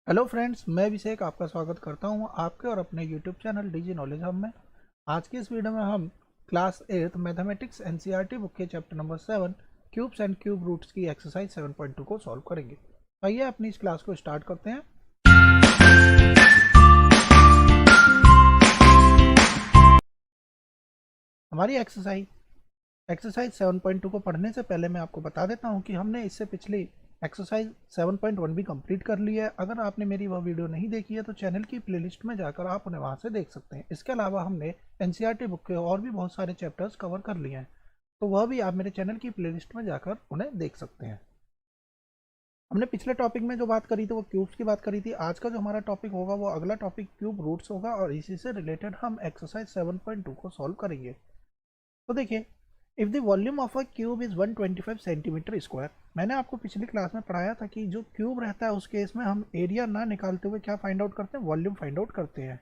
Hello friends, मैं अभिषेक आपका स्वागत करता हूं आपके और अपने YouTube channel DG knowledge hub में। आज की इस वीडियो में हम क्लास 8 मैथमेटिक्स एनसीईआरटी बुक के chapter number 7 cubes and cube roots की एक्सरसाइज 7.2 को सॉल्व करेंगे। आइए अपनी इस क्लास को स्टार्ट करते हैं। हमारी एक्सरसाइज 7.2 को पढ़ने से पहले मैं आपको बता देता हूं कि हमने इससे पिछली एक्सरसाइज 7.1 भी कंप्लीट कर ली है। अगर आपने मेरी वह वीडियो नहीं देखी है तो चैनल की प्लेलिस्ट में जाकर आप उन्हें वहां से देख सकते हैं। इसके अलावा हमने एनसीईआरटी बुक के और भी बहुत सारे चैप्टर्स कवर कर लिए हैं, तो वह भी आप मेरे चैनल की प्लेलिस्ट में जाकर उन्हें देख सकते हैं। हमने पिछले टॉपिक में जो बात करी थी वो क्यूब्स की बात करी थी। आज का जो हमारा टॉपिक होगा वो अगला टॉपिक क्यूब रूट्स होगा और इसी से रिलेटेड हम एक्सरसाइज 7.2 को सॉल्व करेंगे। तो देखिए, if the volume of a cube is 125 centimetre square, मैंने आपको पिछली क्लास में पढ़ाया था कि जो क्यूब रहता है उस केस में हम एरिया ना निकालते हुए क्या फाइंड आउट करते हैं, वॉल्यूम फाइंड आउट करते हैं।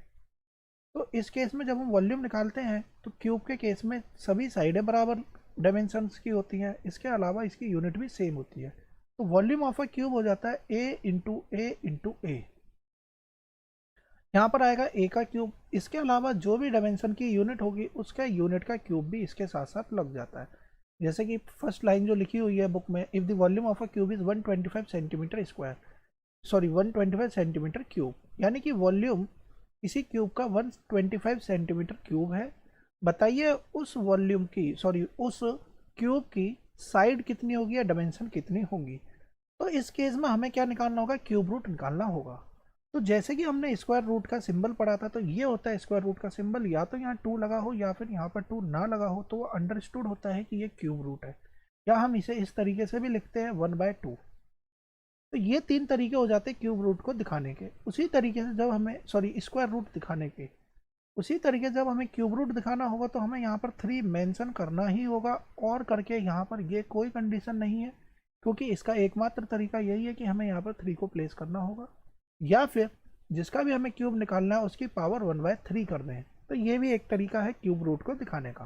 तो इस केस में जब हम वॉल्यूम निकालते हैं तो क्यूब के केस में सभी साइडें बराबर डायमेंशंस की होती हैं, इसके अलावा इसकी यूनिट भी सेम होती है। तो वॉल्यूम ऑफ अ क्यूब हो जाता है ए इंटू ए। यहाँ पर आएगा ए का क्यूब, इसके अलावा जो भी डायमेंशन की यूनिट होगी उसका यूनिट का क्यूब भी इसके साथ साथ लग जाता है। जैसे कि फर्स्ट लाइन जो लिखी हुई है बुक में, if the volume of a cube is 125 centimetre square, sorry 125 centimetre cube, यानी कि वॉल्यूम किसी क्यूब का 125 सेंटीमीटर क्यूब है। बताइए उस वॉल्यूम की, सॉरी उस क्यूब की साइड कितनी होगी या डायमेंशन कितनी होगी। तो इस केस में हमें क्या निकालना होगा, क्यूब रूट निकालना होगा। तो जैसे कि हमने स्क्वायर रूट का सिंबल पढ़ा था, तो ये होता है स्क्वायर रूट का सिंबल, या तो यहाँ 2 लगा हो या फिर यहाँ पर 2 ना लगा हो, तो वो अंडरस्टूड होता है कि ये क्यूब रूट है। या हम इसे इस तरीके से भी लिखते हैं 1/2। तो ये 3 तरीके हो जाते हैं क्यूब रूट को दिखाने के। उसी तरीके से जब हमें, सॉरी स्क्वायर रूट दिखाने के, उसी तरीके से जब हमें क्यूब रूट दिखाना होगा तो हमें यहाँ पर 3 मेंशन करना ही होगा। और करके यहाँ पर ये कोई कंडीशन नहीं है, क्योंकि इसका एकमात्र तरीका यही है कि हमें यहाँ पर 3 को प्लेस करना होगा, या फिर जिसका भी हमें क्यूब निकालना है उसकी पावर 1/3 कर दें। तो ये भी एक तरीका है क्यूब रूट को दिखाने का।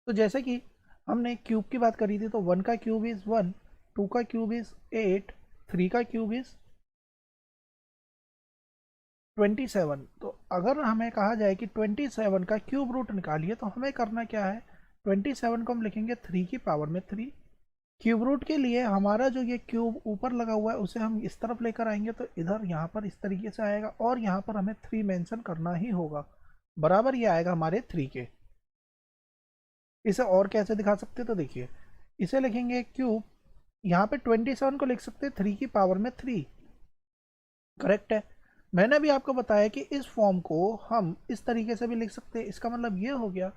तो जैसे कि हमने क्यूब की बात करी थी, तो 1 का क्यूब इज़ 1, 2 का क्यूब इज़ 8, 3 का क्यूब इज़ 27। तो अगर हमें कहा जाए कि 27 का क्यूब रूट निकालिए तो हमें करना क्या है, 27 को हम लिखेंगे 3 की पावर में 3। क्यूब रूट के लिए हमारा जो ये क्यूब ऊपर लगा हुआ है उसे हम इस तरफ लेकर आएंगे, तो इधर यहाँ पर इस तरीके से आएगा और यहाँ पर हमें 3 मेंशन करना ही होगा, बराबर ये आएगा हमारे 3 के। इसे और कैसे दिखा सकते हैं, तो देखिए इसे लिखेंगे क्यूब, यहाँ पे 27 को लिख सकते हैं 3 की पावर में 3, करेक्ट है। मैंने भी आपको बताया कि इस फॉर्म को हम इस तरीके से भी लिख सकते हैं। इसका मतलब ये हो गया,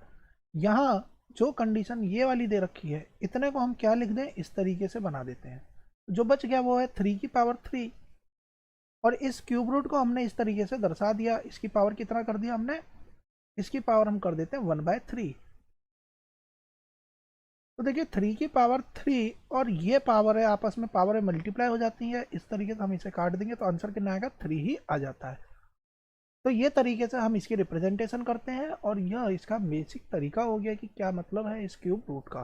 यहाँ जो कंडीशन ये वाली दे रखी है, इतने को हम क्या लिख दें, इस तरीके से बना देते हैं। जो बच गया वो है 3 की पावर 3, और इस क्यूब रूट को हमने इस तरीके से दर्शा दिया। इसकी पावर कितना कर दिया हमने, इसकी पावर हम कर देते हैं 1/3। तो देखिए 3 की पावर 3 और ये पावर है, आपस में पावर मल्टीप्लाई हो जाती है। इस तरीके से हम इसे काट देंगे तो आंसर कितना आएगा, 3 ही आ जाता है। तो ये तरीके से हम इसकी रिप्रेजेंटेशन करते हैं, और यह इसका बेसिक तरीका हो गया कि क्या मतलब है इस क्यूब रूट का।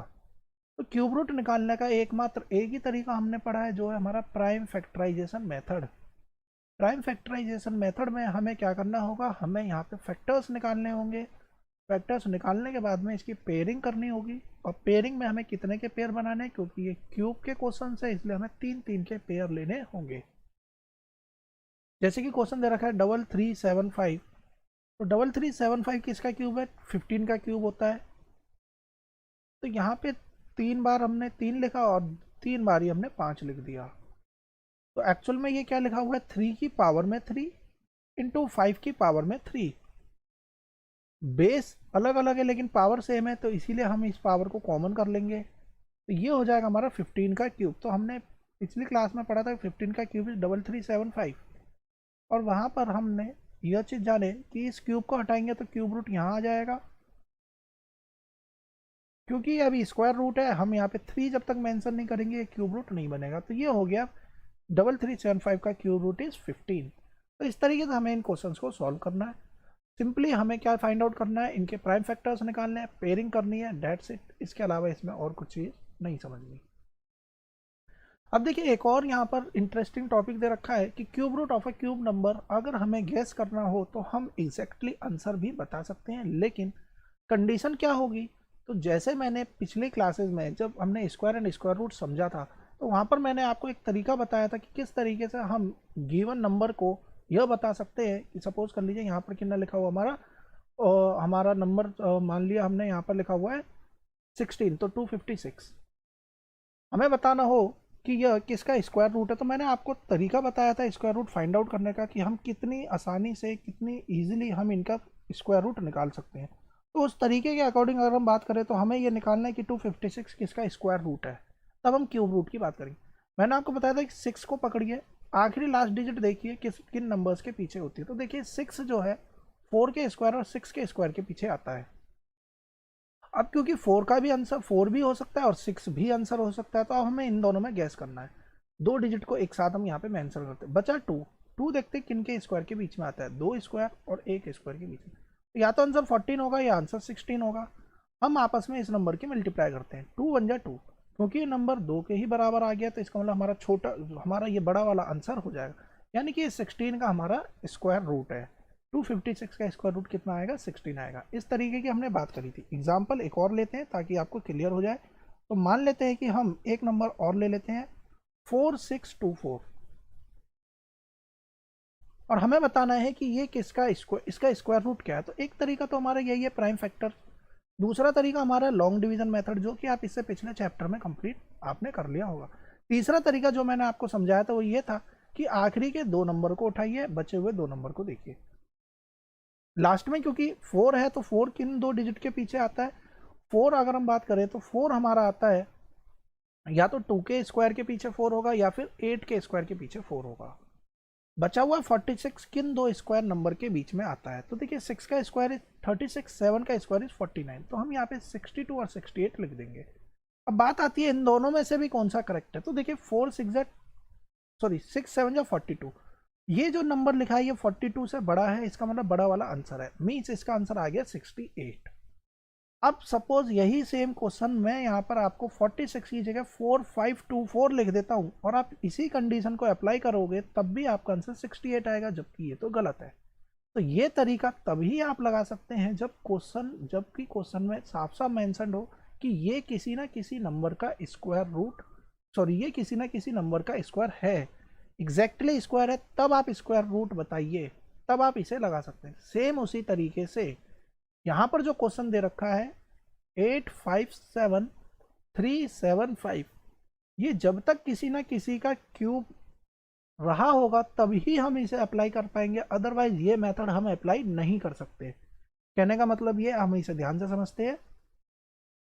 तो क्यूब रूट निकालने का एकमात्र एक ही तरीका हमने पढ़ा है, जो है हमारा prime factorisation method. Prime factorisation method में हमें क्या करना होगा, हमें यहाँ पे फैक्टर्स निकालने होंगे। फैक्टर्स निकालने के बाद में इसकी पेयरिंग करनी होगी, और पेयरिंग में हमें कितने के पेयर बनाने हैं, क्योंकि ये क्यूब के क्वेश्चन है इसलिए हमें 3-3 के पेयर लेने होंगे। जैसे कि क्वेश्चन दे रखा है 3375, तो 3375 किसका क्यूब है, 15 का क्यूब होता है। तो यहाँ पे 3 बार हमने 3 लिखा और 3 बार ही हमने 5 लिख दिया। तो एक्चुअल में ये क्या लिखा हुआ है, 3 की पावर में 3 इंटू 5 की पावर में 3। बेस अलग अलग है लेकिन पावर सेम है, तो इसीलिए हम इस पावर को कॉमन कर लेंगे। तो ये हो जाएगा हमारा 15 का क्यूब। तो हमने पिछली क्लास में पढ़ा था 15 का क्यूब इज 3375, और वहाँ पर हमने यह चीज़ जाने कि इस क्यूब को हटाएंगे तो क्यूब रूट यहाँ आ जाएगा, क्योंकि ये अभी स्क्वायर रूट है। हम यहाँ पे 3 जब तक मेंशन नहीं करेंगे क्यूब रूट नहीं बनेगा। तो ये हो गया 3375 का क्यूब रूट इज़ 15। तो इस तरीके से हमें इन क्वेश्चंस को सॉल्व करना है। सिंपली हमें क्या फाइंड आउट करना है, इनके प्राइम फैक्टर्स निकालने हैं, पेयरिंग करनी है, डेट्स इट। इसके अलावा इसमें और कुछ चीज़ नहीं समझनी। अब देखिए एक और यहाँ पर इंटरेस्टिंग टॉपिक दे रखा है कि cube root of a cube number अगर हमें गेस करना हो तो हम एग्जैक्टली आंसर भी बता सकते हैं, लेकिन कंडीशन क्या होगी। तो जैसे मैंने पिछली क्लासेस में जब हमने स्क्वायर एंड स्क्वायर रूट समझा था, तो वहाँ पर मैंने आपको एक तरीका बताया था कि किस तरीके से हम गिवन नंबर को यह बता सकते हैं कि सपोज कर लीजिए यहाँ पर कितना लिखा हुआ हमारा नंबर, मान लिया हमने यहाँ पर लिखा हुआ है 16, तो 256 हमें बताना हो कि यह किसका स्क्वायर रूट है। तो मैंने आपको तरीका बताया था स्क्वायर रूट फाइंड आउट करने का कि हम कितनी आसानी से, कितनी इजीली हम इनका स्क्वायर रूट निकाल सकते हैं। तो उस तरीके के अकॉर्डिंग अगर हम बात करें तो हमें ये निकालना है कि 256 किसका स्क्वायर रूट है, तब हम क्यूब रूट की बात करेंगे। मैंने आपको बताया था कि 6 को पकड़िए, आखिरी लास्ट डिजिट देखिए किन नंबर्स के पीछे होती है। तो देखिए 6 जो है 4 के स्क्वायर और 6 के स्क्वायर के पीछे आता है। अब क्योंकि 4 का भी आंसर 4 भी हो सकता है और 6 भी आंसर हो सकता है, तो अब हमें इन दोनों में गैस करना है। दो डिजिट को एक साथ हम यहाँ पे मेंशन करते हैं। बचा 2 देखते हैं किन के स्क्वायर के बीच में आता है, 2 स्क्वायर और 1 स्क्वायर के बीच में। तो या तो आंसर 14 होगा या आंसर 16 होगा। हम आपस में इस नंबर की मल्टीप्लाई करते हैं, 2 1 जा 2, क्योंकि ये नंबर 2 के ही बराबर आ गया तो इसका मतलब हमारा ये बड़ा वाला आंसर हो जाएगा, यानी कि 16 का हमारा स्क्वायर रूट है। 256 का स्क्वायर रूट कितना आएगा, 16 आएगा। इस तरीके की हमने बात करी थी। एग्जाम्पल एक और लेते हैं ताकि आपको क्लियर हो जाए। तो मान लेते हैं कि हम एक नंबर और ले लेते हैं 4624, और हमें बताना है कि ये इसका स्क्वायर रूट क्या है। तो एक तरीका तो हमारा यही है, प्राइम फैक्टर। दूसरा तरीका हमारा लॉन्ग डिवीजन मेथड, जो कि आप इससे पिछले चैप्टर में कंप्लीट आपने कर लिया होगा। तीसरा तरीका जो मैंने आपको समझाया था वो ये था कि आखिरी के 2 नंबर को उठाइए, बचे हुए 2 नंबर को देखिए लास्ट में, क्योंकि 4 है तो 4 किन 2 डिजिट के पीछे आता है। 4 अगर हम बात करें तो 4 हमारा आता है या तो 2 के स्क्वायर के पीछे 4 होगा या फिर 8 के स्क्वायर के पीछे 4 होगा। बचा हुआ 46 किन 2 स्क्वायर नंबर के बीच में आता है। तो देखिए 6 का स्क्वायर इज 36, 7 का स्क्वायर इज 49, तो हम यहाँ पे 62 और 68 लिख देंगे। अब बात आती है इन दोनों में से भी कौन सा करेक्ट है। तो देखिए 6 7 या 42, ये जो नंबर लिखा है ये 42 से बड़ा है, इसका मतलब बड़ा वाला आंसर है, मीन्स इसका आंसर आ गया 68। अब सपोज यही सेम क्वेश्चन मैं यहाँ पर आपको 46 की जगह 4524 लिख देता हूँ और आप इसी कंडीशन को अप्लाई करोगे तब भी आपका आंसर 68 आएगा, जबकि ये तो गलत है। तो ये तरीका तभी आप लगा सकते हैं जबकि क्वेश्चन में साफ साफ मेंशन हो कि ये किसी ना किसी नंबर का स्क्वायर रूट, ये किसी ना किसी नंबर का स्क्वायर है, एग्जैक्टली स्क्वायर है, तब आप स्क्वायर रूट बताइए, तब आप इसे लगा सकते हैं। सेम उसी तरीके से यहाँ पर जो क्वेश्चन दे रखा है 857375, ये जब तक किसी ना किसी का क्यूब रहा होगा तभी हम इसे अप्लाई कर पाएंगे, अदरवाइज ये मेथड हम अप्लाई नहीं कर सकते। कहने का मतलब ये, हम इसे ध्यान से समझते हैं।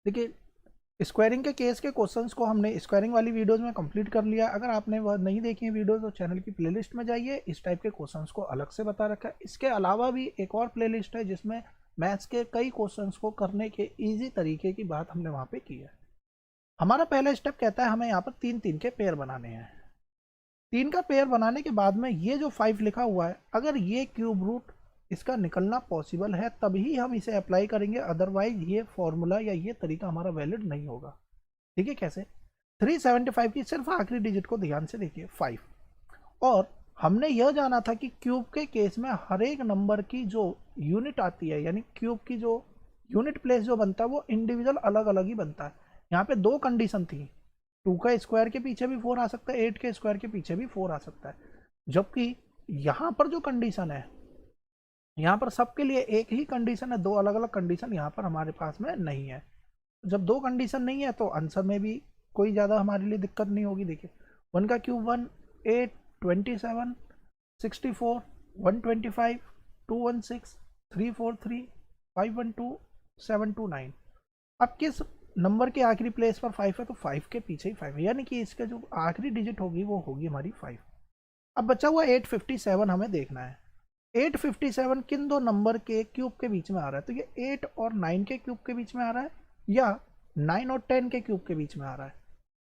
देखिए स्क्वायरिंग के केस के क्वेश्चंस को हमने स्क्वायरिंग वाली वीडियोस में कंप्लीट कर लिया। अगर आपने वह नहीं देखी है वीडियोस तो चैनल की प्लेलिस्ट में जाइए, इस टाइप के क्वेश्चंस को अलग से बता रखा है। इसके अलावा भी एक और प्लेलिस्ट है जिसमें मैथ्स के कई क्वेश्चंस को करने के इजी तरीके की बात हमने वहाँ पे की है। हमारा पहला स्टेप कहता है हमें यहाँ पर 3 के पेयर बनाने हैं। 3 का पेयर बनाने के बाद में ये जो 5 लिखा हुआ है, अगर ये क्यूब रूट इसका निकलना पॉसिबल है तभी हम इसे अप्लाई करेंगे, अदरवाइज ये फॉर्मूला या ये तरीका हमारा वैलिड नहीं होगा। ठीक है, कैसे? 375 की सिर्फ आखिरी डिजिट को ध्यान से देखिए 5, और हमने यह जाना था कि क्यूब के केस में हर एक नंबर की जो यूनिट आती है, यानी क्यूब की जो यूनिट प्लेस जो बनता है वो इंडिविजुअल अलग अलग ही बनता है। यहाँ पे 2 कंडीशन थी, 2 का स्क्वायर के पीछे भी 4 आ सकता है, 8 के स्क्वायर के पीछे भी 4 आ सकता है, जबकि यहाँ पर जो कंडीशन है, यहाँ पर सबके लिए एक ही कंडीशन है, 2 अलग अलग कंडीशन यहाँ पर हमारे पास में नहीं है। जब 2 कंडीशन नहीं है तो आंसर में भी कोई ज़्यादा हमारे लिए दिक्कत नहीं होगी। देखिए 1 का क्यूब 1, 8, 27, 64, 125, 216, 343, 512, 729। अब किस नंबर के आखिरी प्लेस पर 5 है, तो 5 के पीछे ही 5 है, यानी कि इसका जो आखिरी डिजिट होगी वो होगी हमारी 5। अब बचा हुआ 857 हमें देखना है। 857 किन 2 नंबर के क्यूब के बीच में आ रहा है, तो ये 8 और 9 के क्यूब के बीच में आ रहा है या 9 और 10 के क्यूब के बीच में आ रहा है।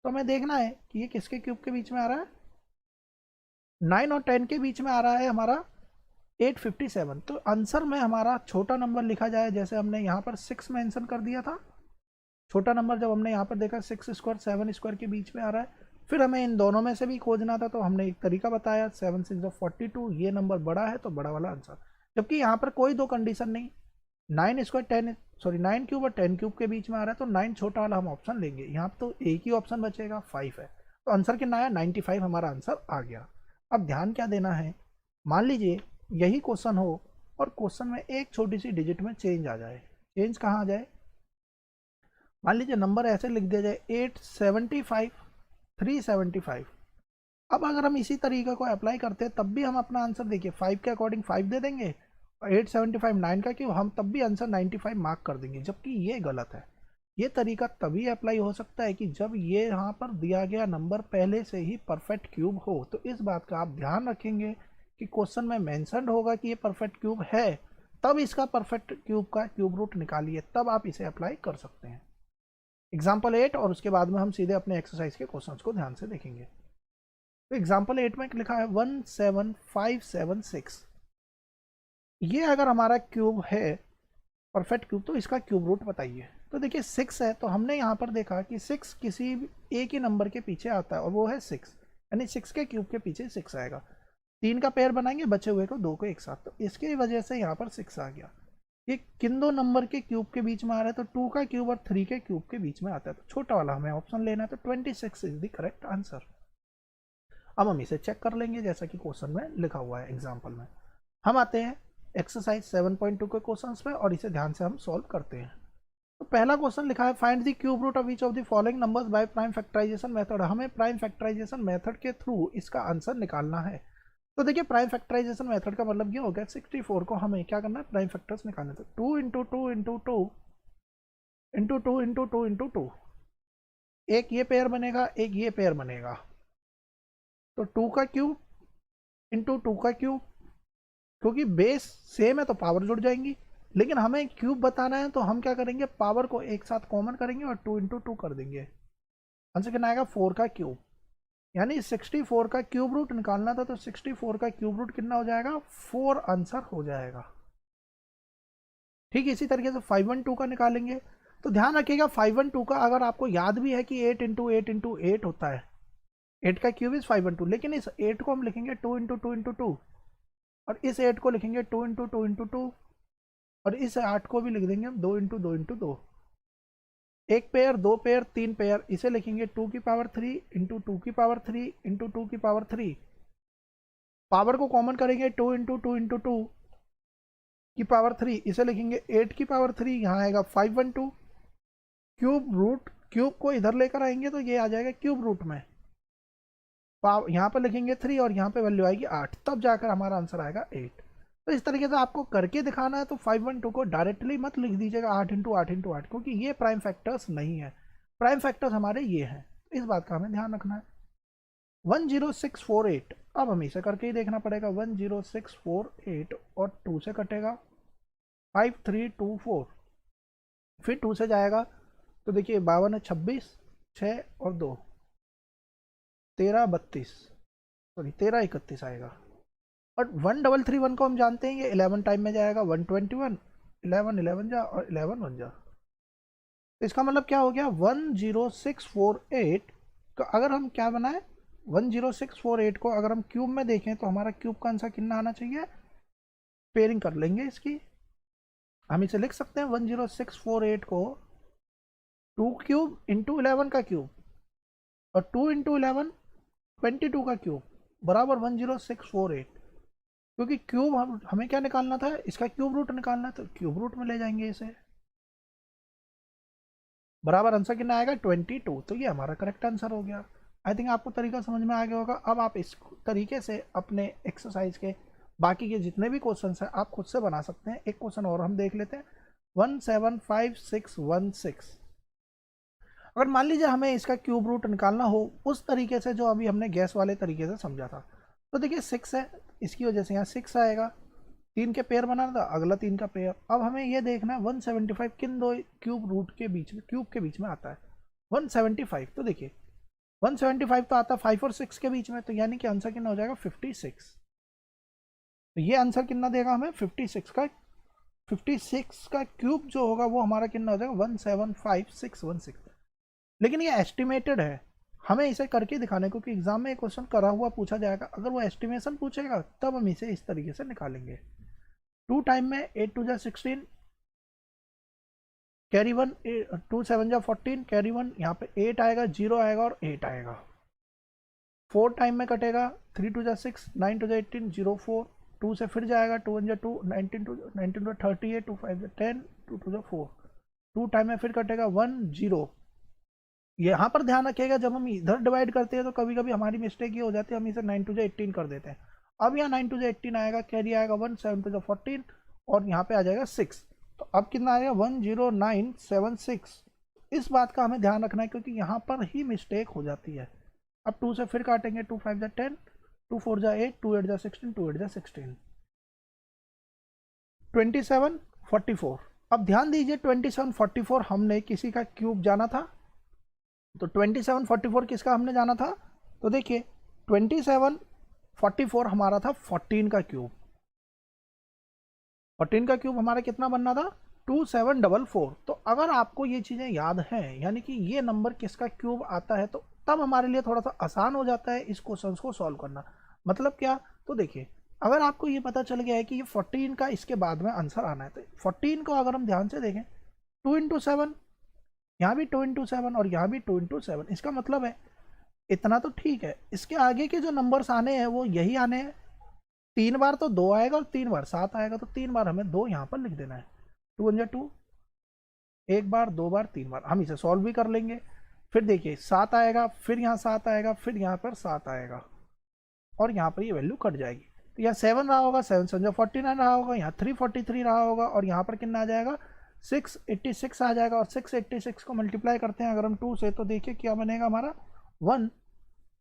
तो हमें देखना है कि ये किसके क्यूब के बीच में आ रहा है, 9 और 10 के बीच में आ रहा है हमारा 857। तो आंसर में हमारा छोटा नंबर लिखा जाए, जैसे हमने यहाँ पर 6 मेंशन कर दिया था। छोटा नंबर जब हमने यहाँ पर देखा 6 स्क्वायर 7 स्क्वायर के बीच में आ रहा है, फिर हमें इन दोनों में से भी खोजना था, तो हमने एक तरीका बताया 7 6 42, ये नंबर बड़ा है तो बड़ा वाला आंसर। जबकि यहाँ पर कोई दो कंडीशन नहीं, 9 स्क्वायर 10 सॉरी 9 क्यूब और 10 क्यूब के बीच में आ रहा है, तो 9 छोटा वाला हम ऑप्शन लेंगे। यहाँ पर तो एक ही ऑप्शन बचेगा 5 है, तो आंसर कितना आया 95 हमारा आंसर आ गया। अब ध्यान क्या देना है, मान लीजिए यही क्वेश्चन हो और क्वेश्चन में एक छोटी सी डिजिट में चेंज आ जाए। चेंज कहाँ आ जाए, मान लीजिए नंबर ऐसे लिख दिया जाए 875 375। अब अगर हम इसी तरीके को अप्लाई करते हैं तब भी हम अपना आंसर देखिए 5 के अकॉर्डिंग 5 दे देंगे, और 875 9 का क्यों, हम तब भी आंसर 95 मार्क कर देंगे, जबकि ये गलत है। ये तरीका तभी अप्लाई हो सकता है कि जब ये यहाँ पर दिया गया नंबर पहले से ही परफेक्ट क्यूब हो। तो इस बात का आप ध्यान रखेंगे कि क्वेश्चन में मेंशन्ड होगा कि ये परफेक्ट क्यूब है, तब इसका परफेक्ट क्यूब का क्यूब रूट निकालिए, तब आप इसे अप्लाई कर सकते हैं। एग्जाम्पल 8 और उसके बाद में हम सीधे अपने एक्सरसाइज के क्वेश्चंस को ध्यान से देखेंगे। तो एग्जाम्पल 8 में लिखा है 17576। ये अगर हमारा क्यूब है परफेक्ट क्यूब, तो इसका क्यूब रूट बताइए। तो देखिए 6 है, तो हमने यहाँ पर देखा कि 6 किसी एक ही नंबर के पीछे आता है और वो है 6, यानी 6 के क्यूब के पीछे 6 आएगा। 3 का पेयर बनाएंगे, बचे हुए को 2 को एक साथ, तो इसकी वजह से यहाँ पर 6 आ गया। ये किन दो नंबर के क्यूब के बीच में आ रहा है, तो 2 का क्यूब और 3 के क्यूब के बीच में आता है, तो छोटा वाला हमें ऑप्शन लेना है, तो 26 इज द करेक्ट आंसर। अब हम इसे चेक कर लेंगे जैसा कि क्वेश्चन में लिखा हुआ है एग्जाम्पल में। हम आते हैं एक्सरसाइज 7.2 के क्वेश्चंस पे और इसे ध्यान से हम सॉल्व करते हैं। तो पहला क्वेश्चन लिखा है find the cube root of each of the following numbers by prime factorisation method. हमें प्राइम फैक्टराइजेशन मेथड के थ्रू इसका आंसर निकालना है। तो देखिए प्राइम फैक्टराइजेशन मेथड का मतलब ये हो गया 64 को हमें क्या करना है, प्राइम फैक्टर्स निकालने। तो 2 into 2 into 2 into 2 into 2 into 2, एक ये पेयर बनेगा, एक ये पेयर बनेगा, तो 2 का क्यूब इंटू 2 का क्यूब, क्योंकि बेस सेम है तो पावर जुड़ जाएंगी, लेकिन हमें क्यूब बताना है तो हम क्या करेंगे, पावर को एक साथ कॉमन करेंगे और 2 इंटू 2 कर देंगे। आंसर कितना आएगा 4 का क्यूब, यानी 64 का क्यूब रूट निकालना था, तो 64 का क्यूब रूट कितना हो जाएगा 4 आंसर हो जाएगा। ठीक इसी तरीके से 512 का निकालेंगे। तो ध्यान रखिएगा 512 का अगर आपको याद भी है कि 8 इंटू 8 इंटू 8 होता है, 8 का क्यूब इज 512, लेकिन इस 8 को हम लिखेंगे 2 इंटू 2 इंटू 2, और इस 8 को लिखेंगे 2 इंटू 2 इंटू 2, और इस 8 को भी लिख देंगे हम 2 इंटू 2 इंटू 2। एक पेयर, दो पेयर, तीन पेयर, इसे लिखेंगे 2 की पावर 3 इंटू 2 की पावर 3 इंटू 2 की पावर 3। पावर को कॉमन करेंगे 2 इंटू 2 इंटू 2 की पावर 3, इसे लिखेंगे 8 की पावर 3, यहाँ आएगा 512। क्यूब रूट, क्यूब को इधर लेकर आएंगे तो ये आ जाएगा क्यूब रूट में, यहाँ पर लिखेंगे 3 और यहाँ पे वैल्यू आएगी 8, तब जाकर हमारा आंसर आएगा 8। तो इस तरीके से आपको करके दिखाना है, तो 512 को डायरेक्टली मत लिख दीजिएगा 8 इंटू 8 इंटू 8, क्योंकि ये प्राइम फैक्टर्स नहीं है। प्राइम फैक्टर्स हमारे ये हैं, तो इस बात का हमें ध्यान रखना है। 10648, अब हमें इसे करके ही देखना पड़ेगा। 10648 और 2 से कटेगा 5324, फिर 2 से जाएगा तो देखिए 52 है 26, 6 और 2 13 32, सॉरी 13 31 आएगा। और 1331 को हम जानते हैं ये 11 टाइम में जाएगा, 121, 11 11 जा और 11 1 जा, तो इसका मतलब क्या हो गया 10648 को अगर हम क्या बनाए, 10648 को अगर हम क्यूब में देखें तो हमारा क्यूब का आंसर कितना आना चाहिए, पेयरिंग कर लेंगे इसकी, हम इसे लिख सकते हैं 10648 को 2 क्यूब इंटू 11 का क्यूब और 2 इंटू 11 22 का क्यूब बराबर 10648, क्योंकि क्यूब हमें क्या निकालना था, इसका क्यूब रूट निकालना, तो क्यूब रूट में ले जाएंगे इसे, बराबर आंसर कितना आएगा 22। तो ये हमारा करेक्ट आंसर हो गया। आई थिंक आपको तरीका समझ में आ गया होगा। अब आप इस तरीके से अपने एक्सरसाइज के बाकी के जितने भी क्वेश्चन हैं आप खुद से बना सकते हैं। एक क्वेश्चन और हम देख लेते हैं 175616। अगर मान लीजिए हमें इसका क्यूब रूट निकालना हो उस तरीके से जो अभी हमने गैस वाले तरीके से समझा था, तो देखिए 6 है, इसकी वजह से यहाँ 6 आएगा, 3 के पेयर बनाना था, अगला 3 का पेयर। अब हमें ये देखना है 175 किन दो क्यूब रूट के बीच में, क्यूब के बीच में आता है 175। तो देखिए 175 तो आता है 5 और 6 के बीच में, तो यानी कि आंसर कितना हो जाएगा 56। तो ये आंसर कितना देगा हमें 56 का, 56 का क्यूब जो होगा वो हमारा कितना हो जाएगा 175616। लेकिन ये एस्टिमेटेड है, हमें इसे करके दिखाना है, क्योंकि एग्जाम में एक क्वेश्चन करा हुआ पूछा जाएगा, अगर वो एस्टिमेशन पूछेगा तब हम इसे इस तरीके से निकालेंगे। 2 टाइम में 8 2 16, कैरी 1, 2 7 14, कैरी 1, यहाँ पे 8 आएगा, 0 आएगा और 8 आएगा। 4 टाइम में कटेगा, 3 2 6, 9 2 18, 0 4, 2 से फिर जाएगा, 2 1 2, 19 2 38, 2 5 10, 2 2 4, 2 टाइम में फिर कटेगा, 1 0। यहाँ पर ध्यान रखिएगा, जब हम इधर डिवाइड करते हैं तो कभी कभी हमारी मिस्टेक ये हो जाती है, हम इसे 9 2 18 कर देते हैं। अब यहाँ 9 2 18 आएगा, कैरी आएगा 1, 7 2 14 और यहाँ पे आ जाएगा 6। तो अब कितना आएगा, 10976। इस बात का हमें ध्यान रखना है, क्योंकि यहाँ पर ही मिस्टेक हो जाती है। अब 2 से फिर काटेंगे, 2 5 10, 2 4 8, 2 8 16, 2 8 16, 27 44। अब ध्यान दीजिए, 27 44 हमने किसी का क्यूब जाना था, तो 27 44 किसका हमने जाना था, तो देखिए 27 44 हमारा था 14 का क्यूब। 14 का क्यूब हमारा कितना बनना था, 2744। तो अगर आपको ये चीज़ें याद हैं, यानी कि ये नंबर किसका क्यूब आता है, तो तब हमारे लिए थोड़ा सा आसान हो जाता है इस क्वेश्चन को सॉल्व करना। मतलब क्या, तो देखिए अगर आपको ये पता चल गया है कि ये 14 का इसके बाद में आंसर आना है, तो 14 को अगर हम ध्यान से देखें, 2 × 7, यहाँ भी 2 × 7 और यहाँ भी 2 × 7, इसका मतलब है इतना तो ठीक है, इसके आगे के जो नंबर्स आने हैं वो यही आने हैं। 3 बार तो 2 आएगा और 3 बार 7 आएगा, तो 3 बार हमें 2 यहाँ पर लिख देना है। 2 × 2, 1 बार 2 बार 3 बार, हम इसे सॉल्व भी कर लेंगे। फिर देखिए 7 आएगा, फिर यहाँ 7 आएगा, फिर यहाँ पर 7 आएगा और यहाँ पर ये वैल्यू कट जाएगी। तो यहाँ 7 रहा होगा, 7 7 49 रहा होगा, यहाँ 343 रहा होगा और यहाँ पर कितना आ जाएगा, 686 आ जाएगा। और 686 को मल्टीप्लाई करते हैं अगर हम 2 से, तो देखिए क्या बनेगा हमारा,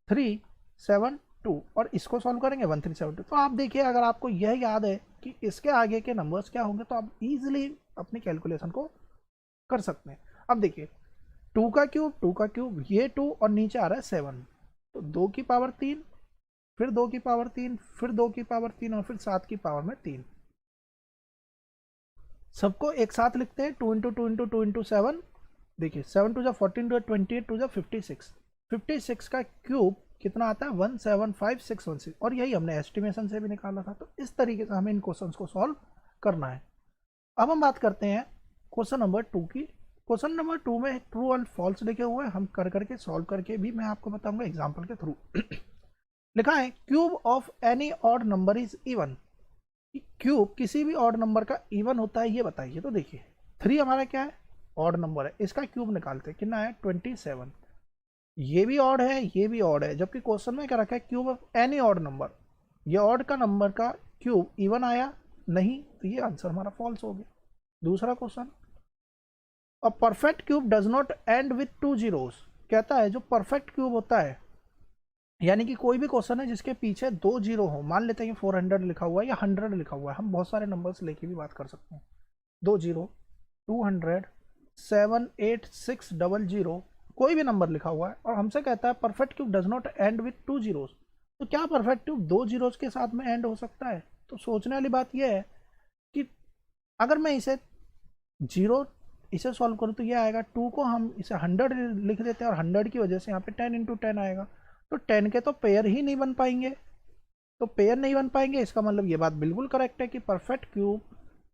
1372 और इसको सॉल्व करेंगे 1372। तो आप देखिए अगर आपको यह याद है कि इसके आगे के नंबर्स क्या होंगे, तो आप इजीली अपनी कैलकुलेशन को कर सकते हैं। अब देखिए 2 का क्यूब, ये 2 और नीचे आ रहा है 7, तो 2 की पावर 3, फिर 2 की पावर 3, फिर 2 की पावर 3 और फिर 7 की पावर में 3। सबको एक साथ लिखते हैं, 2 × 2 × 2 × 7। देखिए 7 2 14 2 28 2 56। 56 का क्यूब कितना आता है, 175616, और यही हमने एस्टिमेशन से भी निकाला था। तो इस तरीके से हमें इन क्वेश्चंस को सॉल्व करना है। अब हम बात करते हैं क्वेश्चन नंबर 2 की। क्वेश्चन नंबर 2 में ट्रू एंड फॉल्स लिखे हुए हैं, हम कर करके सॉल्व करके भी मैं आपको बताऊंगा एग्जाम्पल के थ्रू। लिखा है cube of any odd number is even. Cube किसी भी ऑड नंबर का इवन होता है, ये बताइए। तो देखिए 3 हमारा क्या है, ऑड नंबर है, इसका क्यूब निकालते हैं, कितना है 27। ये भी ऑड है, ये भी ऑड है, जबकि क्वेश्चन में क्या रखा है, cube of any odd number. ये ऑड का नंबर का क्यूब इवन आया नहीं, तो ये आंसर हमारा फॉल्स हो गया। दूसरा question, a perfect cube does not and with 2 zeros. कहता है जो परफेक्ट क्यूब होता है, यानी कि कोई भी क्वेश्चन है जिसके पीछे 2 जीरो हो, मान लेते हैं 400 लिखा हुआ है या 100 लिखा हुआ है, हम बहुत सारे नंबर्स लेके भी बात कर सकते हैं। 2 जीरो, 200, 7 8 6 00, कोई भी नंबर लिखा हुआ है और हमसे कहता है perfect cube does not and with 2 zeros. तो क्या परफेक्ट क्यूब 2 जीरोस के साथ में एंड हो सकता है? तो सोचने वाली बात यह है कि अगर मैं इसे जीरो इसे सॉल्व करूँ तो ये आएगा, 2 को हम इसे 100 लिख देते हैं और 100 की वजह से यहाँ पे 10 × 10 आएगा, तो 10 के तो पेयर ही नहीं बन पाएंगे। तो पेयर नहीं बन पाएंगे, इसका मतलब ये बात बिल्कुल करेक्ट है कि परफेक्ट क्यूब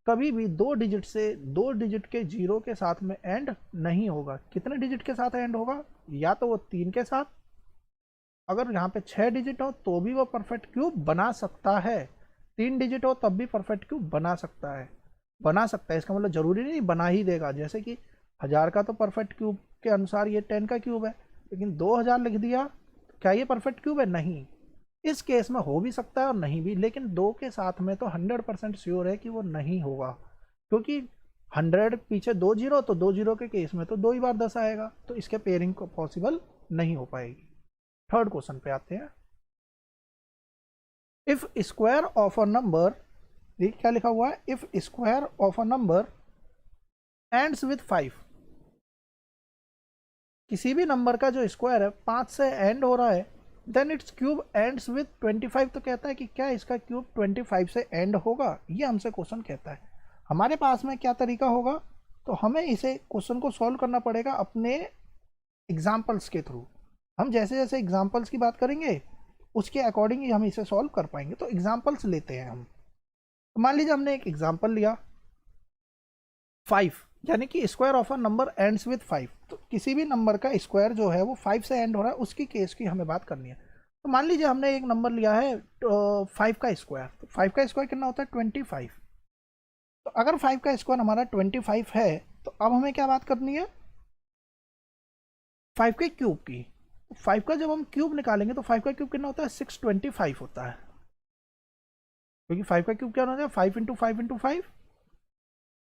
कभी भी 2 डिजिट से 2 डिजिट के जीरो के साथ में एंड नहीं होगा। कितने डिजिट के साथ एंड होगा? या तो वो 3 के साथ, अगर यहाँ पे 6 डिजिट हो तो भी वो परफेक्ट क्यूब बना सकता है, 3 डिजिट हो तब भी परफेक्ट क्यूब बना सकता है। इसका मतलब जरूरी नहीं बना ही देगा। जैसे कि 1000 का तो परफेक्ट क्यूब के अनुसार ये 10 का क्यूब है, लेकिन 2000 लिख दिया, क्या ये परफेक्ट क्यूब है? नहीं। इस केस में हो भी सकता है और नहीं भी, लेकिन 2 के साथ में तो 100% श्योर है कि वो नहीं होगा, क्योंकि 100 पीछे 2 जीरो, तो 2 जीरो के केस में तो 2 ही बार 10 आएगा, तो इसके पेयरिंग को पॉसिबल नहीं हो पाएगी। थर्ड क्वेश्चन पे आते हैं। If square of a number, देखिए क्या लिखा हुआ है, if square of a number ends with 5, किसी भी नंबर का जो स्क्वायर है 5 से एंड हो रहा है, then it's cube ends with 25। तो कहता है कि क्या इसका क्यूब 25 से एंड होगा, ये हमसे क्वेश्चन कहता है। हमारे पास में क्या तरीका होगा, तो हमें इसे क्वेश्चन को सॉल्व करना पड़ेगा अपने एग्जाम्पल्स के थ्रू। हम जैसे जैसे एग्जाम्पल्स की बात करेंगे उसके अकॉर्डिंग ही हम इसे सॉल्व कर पाएंगे। तो एग्जाम्पल्स लेते हैं हम। तो मान लीजिए हमने एक एग्जाम्पल लिया 5, यानी कि square of a number ends with 5। तो किसी भी नंबर का स्क्वायर जो है वो 5 से एंड हो रहा है, उसकी केस की हमें बात करनी है। तो मान लीजिए हमने एक नंबर लिया है 5 का स्क्वायर। तो 5 का स्क्वायर कितना होता है 25। तो अगर 5 का स्क्वायर हमारा 25 है तो अब हमें क्या बात करनी है 5 के क्यूब की। 5 का जब हम क्यूब निकालेंगे तो 5 का क्यूब कितना होता है 625 होता है, क्योंकि 5 का क्यूब क्या होता है 5 इंटू 5 इंटू 5,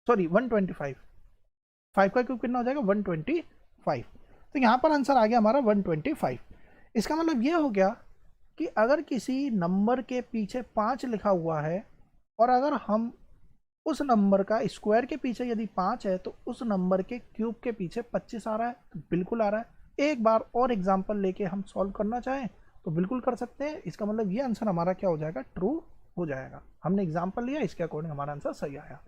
सॉरी 125। 5 का क्यूब कितना हो जाएगा 125। तो यहाँ पर आंसर आ गया हमारा 125। इसका मतलब ये हो गया कि अगर किसी नंबर के पीछे 5 लिखा हुआ है और अगर हम उस नंबर का स्क्वायर के पीछे यदि 5 है तो उस नंबर के क्यूब के पीछे 25 आ रहा है, तो बिल्कुल आ रहा है। एक बार और एग्जांपल लेके हम सॉल्व करना चाहें तो बिल्कुल कर सकते हैं। इसका मतलब ये आंसर हमारा क्या हो जाएगा ट्रू हो जाएगा। हमने एग्जांपल लिया, इसके अकॉर्डिंग हमारा आंसर सही आया।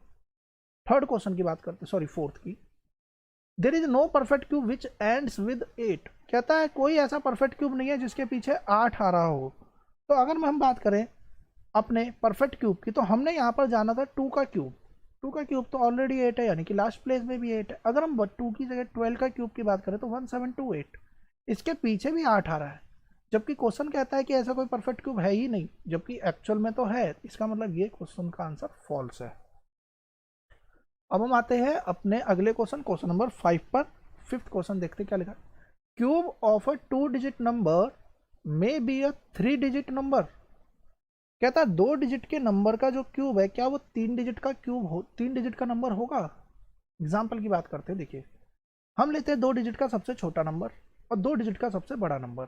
थर्ड क्वेश्चन की बात करते, सॉरी फोर्थ की। There is no perfect cube which ends with 8। कहता है कोई ऐसा परफेक्ट क्यूब नहीं है जिसके पीछे 8 आ रहा हो। तो अगर हम बात करें अपने परफेक्ट क्यूब की तो हमने यहाँ पर जाना था 2 का क्यूब। 2 का क्यूब तो ऑलरेडी 8 है, यानी कि लास्ट प्लेस में भी 8 है। अगर हम 2 की जगह 12 का क्यूब की बात करें तो 1728, इसके पीछे भी 8 आ रहा है, जबकि क्वेश्चन कहता है कि ऐसा कोई परफेक्ट क्यूब है ही नहीं, जबकि एक्चुअल में तो है। इसका मतलब ये क्वेश्चन का आंसर फॉल्स है। अब हम आते हैं अपने अगले क्वेश्चन, क्वेश्चन नंबर 5 पर। फिफ्थ क्वेश्चन देखते क्या लिखा। Cube of a 2 digit number may be a 3 digit number. कहता है 2 डिजिट के नंबर का जो क्यूब है क्या वो 3 डिजिट का क्यूब हो, 3 डिजिट का नंबर होगा। एग्जाम्पल की बात करते हैं। देखिए हम लेते हैं 2 डिजिट का सबसे छोटा नंबर और 2 डिजिट का सबसे बड़ा नंबर,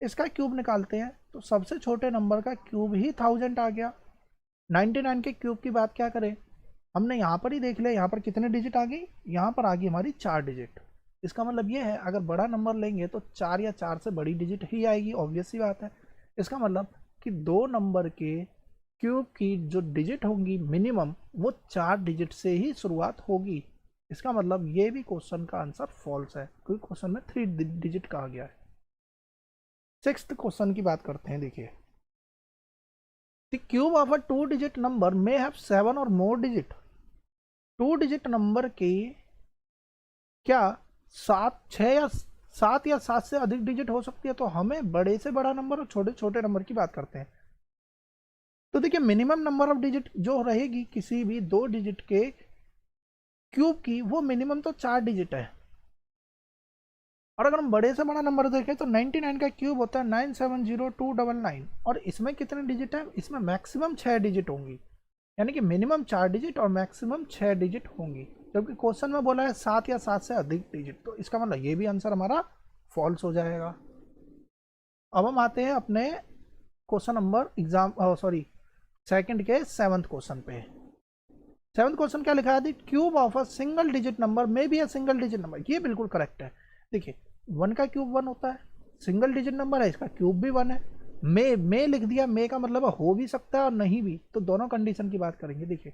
इसका क्यूब निकालते हैं। तो सबसे छोटे नंबर का क्यूब ही 1000 आ गया। 99 के क्यूब की बात क्या करें, हमने यहाँ पर ही देख लिया, यहाँ पर कितने डिजिट आ गई, यहाँ पर आ गई हमारी 4 डिजिट। इसका मतलब ये है अगर बड़ा नंबर लेंगे तो 4 या 4 से बड़ी डिजिट ही आएगी, ऑब्वियस सी बात है। इसका मतलब कि 2 नंबर के क्यूब की जो डिजिट होंगी मिनिमम वो 4 डिजिट से ही शुरुआत होगी। इसका मतलब ये भी क्वेश्चन का आंसर फॉल्स है, क्योंकि क्वेश्चन में 3 डिजिट कहा गया है। सिक्स्थ क्वेश्चन की बात करते हैं। देखिए the cube of a 2 digit number may have 7 और मोर डिजिट। 2 डिजिट नंबर की क्या 7 या 7 से अधिक डिजिट हो सकती है। तो हमें बड़े से बड़ा नंबर और छोटे छोटे नंबर की बात करते हैं। तो देखिए मिनिमम नंबर ऑफ डिजिट जो रहेगी किसी भी 2 डिजिट के क्यूब की वो मिनिमम तो 4 डिजिट है। और अगर हम बड़े से बड़ा नंबर देखें तो 99 का क्यूब होता है 970299, और इसमें कितने डिजिट है, इसमें मैक्सिमम 6 डिजिट होंगी, यानी कि मिनिमम 4 डिजिट और मैक्सिमम 6 डिजिट होंगी। जबकि क्वेश्चन में बोला है 7 या 7 से अधिक डिजिट, तो इसका मतलब ये भी आंसर हमारा फॉल्स हो जाएगा। अब हम आते हैं अपने क्वेश्चन नंबर सेकंड के 7th क्वेश्चन पे। 7th क्वेश्चन क्या लिखा है, cube of a single digit number may be a single digit number. ये बिल्कुल करेक्ट है। देखिए 1 का क्यूब 1 होता है, सिंगल डिजिट नंबर है, इसका क्यूब भी 1 है। मे लिख दिया, मे का मतलब हो भी सकता है और नहीं भी, तो दोनों कंडीशन की बात करेंगे। देखिए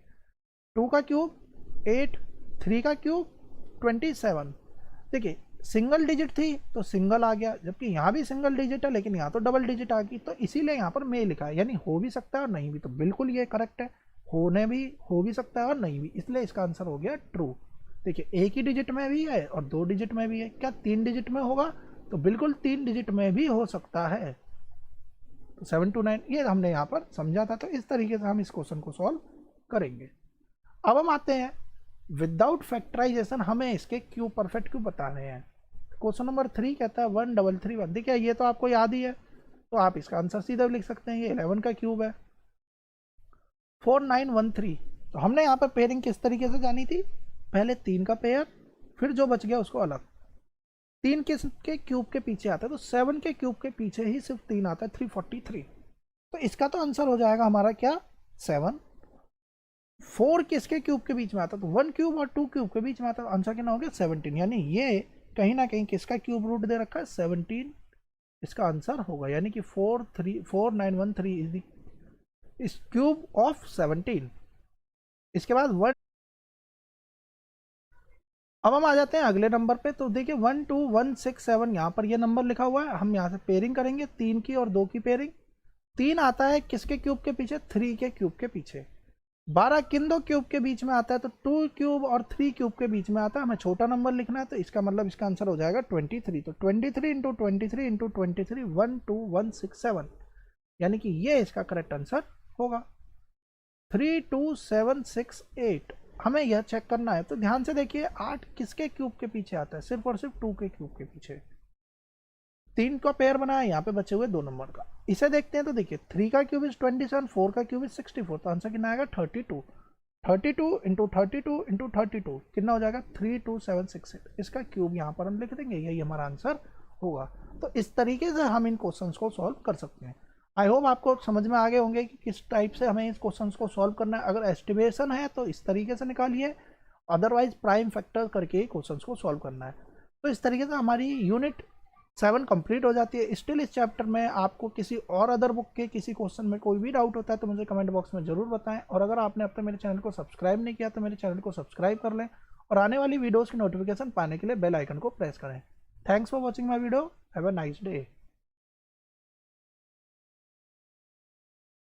2 का क्यूब 8, 3 का क्यूब 27। देखिए सिंगल डिजिट थी तो सिंगल आ गया, जबकि यहाँ भी सिंगल डिजिट है लेकिन यहाँ तो डबल डिजिट आ गई, तो इसीलिए यहाँ पर मे लिखा है, यानी हो भी सकता है और नहीं भी। तो बिल्कुल ये करेक्ट है, हो भी सकता है और नहीं भी, इसलिए इसका आंसर हो गया ट्रू। देखिए एक ही डिजिट में भी है और 2 डिजिट में भी है, क्या 3 डिजिट में होगा, तो बिल्कुल 3 डिजिट में भी हो सकता है। तो 7 to 9 ये हमने यहाँ पर समझा था। तो इस तरीके से हम इस क्वेश्चन को सॉल्व करेंगे। अब हम आते हैं विदाउट फैक्टराइजेशन हमें इसके क्यूब परफेक्ट क्यूब बताने हैं। क्वेश्चन नंबर 3 कहता है 1331। देखिए ये तो आपको याद ही है, तो आप इसका आंसर सीधा लिख सकते हैं, ये 11 का क्यूब है। 4913, तो हमने यहाँ पर पेयरिंग किस तरीके से जानी थी, पहले 3 का पेयर फिर जो बच गया उसको अलग। 3 के क्यूब के पीछे आता है, तो 7 के क्यूब के पीछे ही सिर्फ 3 आता है, 343। तो इसका तो आंसर हो जाएगा हमारा क्या 7। 4 किसके क्यूब के बीच में आता है, तो 1 क्यूब और 2 क्यूब के बीच में आता है, आंसर कितना हो गया 17। यानी ये कहीं ना कहीं किसका क्यूब रूट दे रखा है 17, इसका आंसर होगा। यानी कि 4913 इज क्यूब ऑफ 17। इसके बाद 1 अब हम आ जाते हैं अगले नंबर पे। तो देखिए 1 2 1 6 7 यहाँ पर ये नंबर लिखा हुआ है। हम यहाँ से पेयरिंग करेंगे 3 की और 2 की पेयरिंग। 3 आता है किसके क्यूब के पीछे? 3 के क्यूब के पीछे। 12 किन दो क्यूब के बीच में आता है? तो 2 क्यूब और 3 क्यूब के बीच में आता है। हमें छोटा नंबर लिखना है, तो इसका मतलब इसका आंसर हो जाएगा 23। तो 23 इंटू 23 इंटू 23 1 2 1 6 7, यानी कि ये इसका करेक्ट आंसर होगा। 3 2 7 6 8। हमें यह चेक करना है, तो ध्यान से देखिए 8 किसके क्यूब के पीछे आता है? सिर्फ और सिर्फ 2 के क्यूब के पीछे। 3 का पेयर बनाया, यहाँ पे बचे हुए 2 नंबर का। इसे देखते हैं, तो देखिए 3 का क्यूब इज 27, 4 का क्यूब इज 64, तो आंसर कितना आएगा? 32। 32 इंटू 32 इंटू 32 कितना हो जाएगा? 32768। इसका क्यूब यहाँ पर हम लिख देंगे, यही हमारा आंसर होगा। तो इस तरीके से हम इन क्वेश्चंस को सॉल्व कर सकते हैं। आई होप आपको समझ में आ गए होंगे कि किस टाइप से हमें इस क्वेश्चंस को सॉल्व करना है। अगर एस्टिमेशन है तो इस तरीके से निकालिए, अदरवाइज प्राइम फैक्टर करके क्वेश्चंस को सॉल्व करना है। तो इस तरीके से हमारी यूनिट 7 कंप्लीट हो जाती है। स्टिल इस चैप्टर में आपको किसी और अदर बुक के किसी क्वेश्चन में कोई भी डाउट होता है तो मुझे कमेंट बॉक्स में जरूर बताएं। और अगर आपने अब तक मेरे चैनल को सब्सक्राइब नहीं किया तो मेरे चैनल को सब्सक्राइब कर लें और आने वाली वीडियोज़ की नोटिफिकेशन पाने के लिए बेल आइकन को प्रेस करें। Thanks for watching my video. Have a nice day.